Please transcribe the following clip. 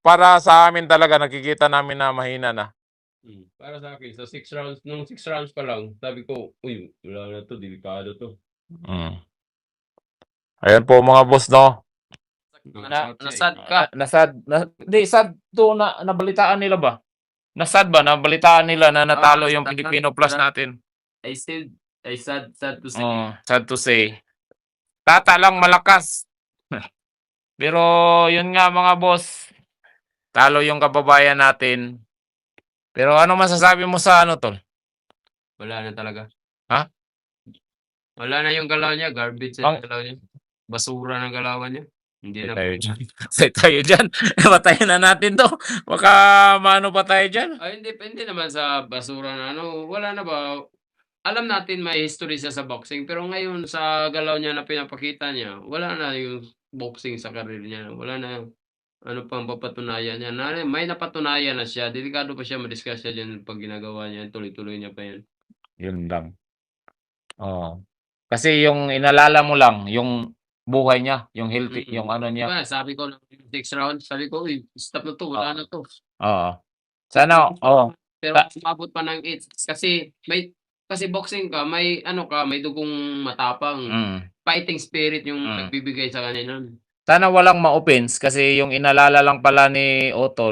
para sa amin talaga nakikita namin na mahina na. Para sa akin, sa 6 rounds, nung 6 rounds pa lang, sabi ko, uy, wala na to, delikado to. Mm. Ayan po mga boss, no? Nasad ka. Hindi, sad to na nabalitaan nila ba? Nasad ba? Nabalitaan nila na natalo yung sad Filipino Plus natin. sad to say. Sad to say. Tata lang malakas. Pero yun nga mga boss, talo yung kababayan natin. Pero ano masasabi mo sa ano, tol? Wala na talaga. Ha? Wala na yung galaw niya, garbage Ang- yung galaw niya. Basura ng galawan niya. Hindi na. Tayo dyan. Tayo dyan. Patayin na natin to. Baka maano pa tayo dyan. Ay, hindi naman sa basura na ano, wala na ba? Alam natin may history siya sa boxing, pero ngayon sa galaw niya na pinapakita niya, wala na yung boxing sa career niya. Wala na ano pang papatunayan niya. May napatunayan na siya. Delikado pa siya ma-discuss siya dyan pag ginagawa niya. Tuloy-tuloy niya pa yan. Yun lang. Oo. Kasi yung inalala mo lang, yung buhay niya, yung healthy, yung ano niya. Diba, sabi ko, 6 rounds, sabi ko, uy, stop na to, wala na to. Oo. Sana, oo. Pero umabot pa ng 8 kasi boxing ka, may ano ka, may dugong matapang. Fighting spirit yung nagbibigay sa kanila. Sana walang ma-offense kasi yung inalala lang pala ni Otol